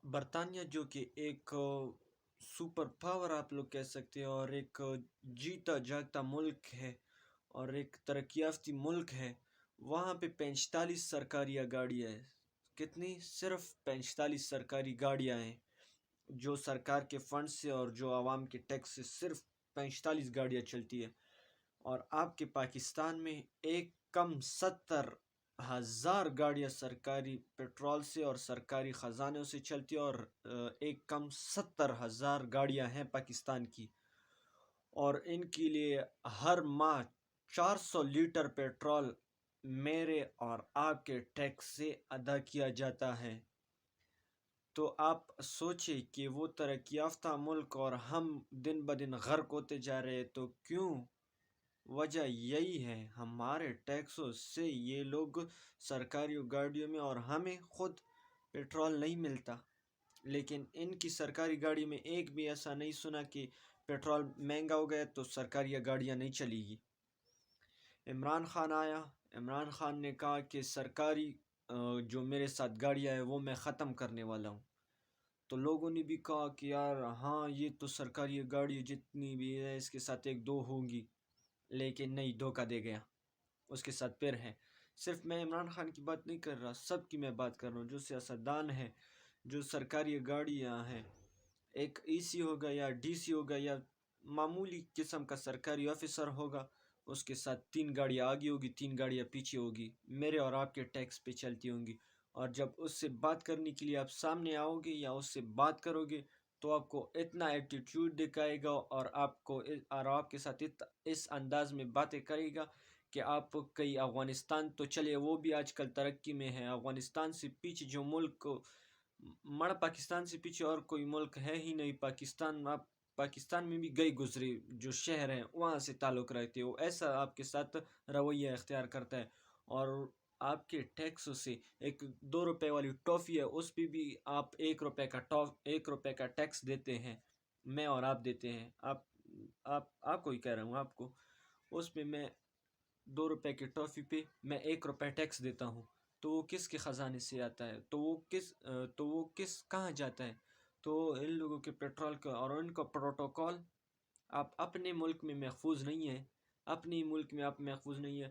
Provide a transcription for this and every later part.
برطانیہ جو کہ ایک سپر پاور آپ لوگ کہہ سکتے ہیں، اور ایک جیتا جاگتا ملک ہے اور ایک ترقی یافتی ملک ہے، وہاں پہ 45 سرکاری گاڑیاں ہیں۔ کتنی؟ صرف 45 سرکاری گاڑیاں ہیں جو سرکار کے فنڈ سے اور جو عوام کے ٹیکس سے صرف 45 گاڑیاں چلتی ہیں۔ اور آپ کے پاکستان میں ایک کم 70,000 گاڑیاں سرکاری پیٹرول سے اور سرکاری خزانوں سے چلتی ہیں، اور ایک کم 70,000 گاڑیاں ہیں پاکستان کی، اور ان کے لیے ہر ماہ 400 لیٹر پیٹرول میرے اور آپ کے ٹیکس سے ادا کیا جاتا ہے۔ تو آپ سوچیں کہ وہ ترقی یافتہ ملک اور ہم دن بدن غرق ہوتے جا رہے ہیں، تو کیوں؟ وجہ یہی ہے، ہمارے ٹیکسوں سے یہ لوگ سرکاری گاڑیوں میں، اور ہمیں خود پیٹرول نہیں ملتا، لیکن ان کی سرکاری گاڑی میں ایک بھی ایسا نہیں سنا کہ پیٹرول مہنگا ہو گیا تو سرکاری گاڑیاں نہیں چلے گی۔ عمران خان آیا، عمران خان نے کہا کہ سرکاری جو میرے ساتھ گاڑیاں ہیں وہ میں ختم کرنے والا ہوں، تو لوگوں نے بھی کہا کہ یار ہاں یہ تو سرکاری گاڑی جتنی بھی ہے اس کے ساتھ ایک دو ہوں گی، لیکن نہیں، دھوکہ دے گیا، اس کے ساتھ پھر ہے۔ صرف میں عمران خان کی بات نہیں کر رہا، سب کی میں بات کر رہا ہوں، جو سیاستدان ہیں، جو سرکاری گاڑیاں ہیں، ایک ای سی ہوگا یا ڈی سی ہوگا یا معمولی قسم کا سرکاری آفیسر ہوگا، اس کے ساتھ 3 گاڑیاں آگے ہوگی، 3 گاڑیاں پیچھے ہوگی، میرے اور آپ کے ٹیکس پہ چلتی ہوں گی، اور جب اس سے بات کرنے کے لیے آپ سامنے آؤ گے یا اس سے بات کرو گے تو آپ کو اتنا ایٹیٹیوڈ دکھائے گا اور آپ کے ساتھ اس انداز میں باتیں کرے گا کہ آپ کئی افغانستان تو چلے، وہ بھی آج کل ترقی میں ہے، افغانستان سے پیچھے جو ملک پاکستان سے پیچھے اور کوئی ملک ہے ہی نہیں۔ پاکستان میں بھی گئی گزری جو شہر ہیں وہاں سے تعلق رہتے ہو، ایسا آپ کے ساتھ رویہ اختیار کرتا ہے، اور آپ کے ٹیکس سے ایک 2 روپے والی ٹافی ہے، اس پہ بھی آپ 1 روپے کا ٹیکس دیتے ہیں، میں اور آپ دیتے ہیں، آپ کو ہی کہہ رہا ہوں، آپ کو، اس پہ میں 2 روپے کی ٹافی پہ میں 1 روپے ٹیکس دیتا ہوں، تو وہ کس کے خزانے سے آتا ہے؟ تو وہ کس کہاں جاتا ہے؟ تو ان لوگوں کے پیٹرول کا اور ان کا پروٹوکول آپ اپنے ملک میں محفوظ نہیں ہے، اپنے ملک میں آپ محفوظ نہیں ہے۔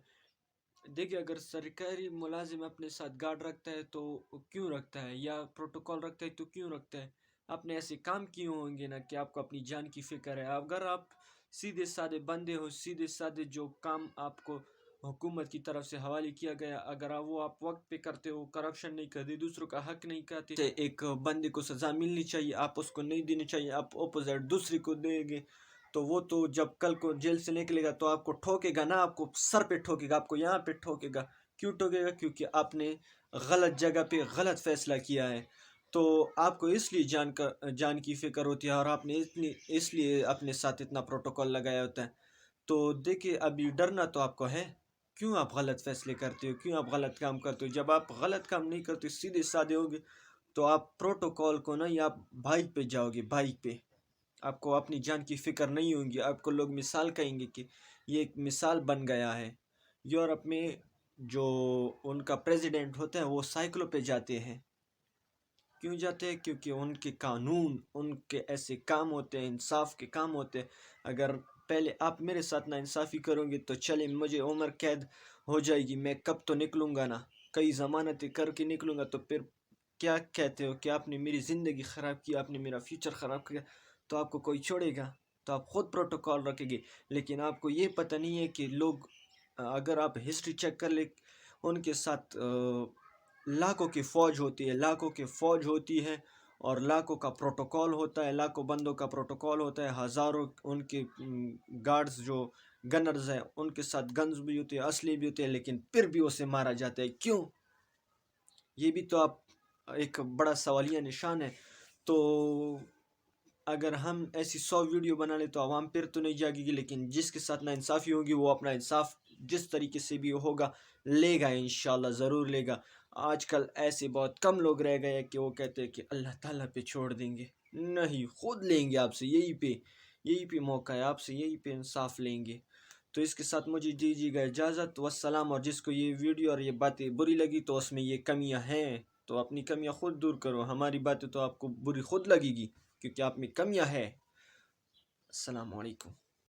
دیکھیں، اگر سرکاری ملازم اپنے ساتھ گارڈ رکھتا ہے تو کیوں رکھتا ہے، یا پروٹوکول رکھتا ہے تو کیوں رکھتا ہے؟ اپنے ایسے کام کیوں ہوں گے نا کہ آپ کو اپنی جان کی فکر ہے؟ اگر آپ سیدھے سادے بندے ہو، سیدھے سادے جو کام آپ کو حکومت کی طرف سے حوالے کیا گیا، اگر آپ وقت پہ کرتے ہو، کرپشن نہیں کرتے، دوسروں کا حق نہیں کھاتے، ایک بندے کو سزا ملنی چاہیے، آپ اس کو نہیں دینی چاہیے، آپ اپوزٹ دوسری کو دیں گے، تو وہ تو جب کل کو جیل سے نکلے گا تو آپ کو ٹھوکے گا نا، آپ کو سر پہ ٹھوکے گا، آپ کو یہاں پہ ٹھوکے گا۔ کیوں ٹھوکے گا؟ کیونکہ آپ نے غلط جگہ پہ غلط فیصلہ کیا ہے، تو آپ کو اس لیے جان کی فکر ہوتی ہے، اور آپ نے اس لیے اپنے ساتھ اتنا پروٹوکول لگایا ہوتا ہے۔ تو دیکھیں، ابھی ڈرنا تو آپ کو ہے، کیوں آپ غلط فیصلے کرتے ہو، کیوں آپ غلط کام کرتے ہو؟ جب آپ غلط کام نہیں کرتے، سیدھے سادے ہوگے، تو آپ پروٹوکول کو نہیں، آپ بائک پہ جاؤ گے، بائک پہ آپ کو اپنی جان کی فکر نہیں ہوگی، آپ کو لوگ مثال کہیں گے کہ یہ ایک مثال بن گیا ہے۔ یورپ میں جو ان کا پریزیڈنٹ ہوتا ہے وہ سائیکلوں پہ جاتے ہیں، کیوں جاتے ہیں؟ کیونکہ ان کے قانون، ان کے ایسے کام ہوتے ہیں، انصاف کے کام ہوتے ہیں۔ اگر پہلے آپ میرے ساتھ نا انصافی کرو گے تو چلے مجھے عمر قید ہو جائے گی، میں کب تو نکلوں گا نا، کئی ضمانتیں کر کے نکلوں گا، تو پھر کیا کہتے ہو کہ آپ نے میری زندگی خراب کی، آپ نے میرا فیوچر خراب کیا، تو آپ کو کوئی چھوڑے گا؟ تو آپ خود پروٹوکول رکھیں گے۔ لیکن آپ کو یہ پتہ نہیں ہے کہ لوگ، اگر آپ ہسٹری چیک کر لیں، ان کے ساتھ لاکھوں کی فوج ہوتی ہے، لاکھوں کی فوج ہوتی ہے، اور لاکھوں کا پروٹوکول ہوتا ہے، لاکھوں بندوں کا پروٹوکول ہوتا ہے، ہزاروں ان کے گارڈز جو گنرز ہیں ان کے ساتھ گنز بھی ہوتے ہیں، اسلحے بھی ہوتے ہیں، لیکن پھر بھی اسے مارا جاتا ہے، کیوں؟ یہ بھی تو آپ ایک بڑا سوالیہ نشان ہے۔ تو اگر ہم ایسی 100 ویڈیو بنا لیں تو عوام پھر تو نہیں جاگے گی، لیکن جس کے ساتھ نا انصافی ہوگی وہ اپنا انصاف جس طریقے سے بھی ہوگا لے گا، انشاءاللہ ضرور لے گا۔ آج کل ایسے بہت کم لوگ رہ گئے کہ وہ کہتے ہیں کہ اللہ تعالیٰ پہ چھوڑ دیں گے، نہیں، خود لیں گے آپ سے، یہی پہ موقع ہے، آپ سے یہی پہ انصاف لیں گے۔ تو اس کے ساتھ مجھے دیجیے گا اجازت، والسلام۔ اور جس کو یہ ویڈیو اور یہ باتیں بری لگی تو اس میں یہ کمیاں ہیں تو اپنی کمیاں خود دور کرو، ہماری باتیں تو آپ کو بری خود لگے گی کیونکہ آپ میں کمیاں ہے۔ السلام علیکم۔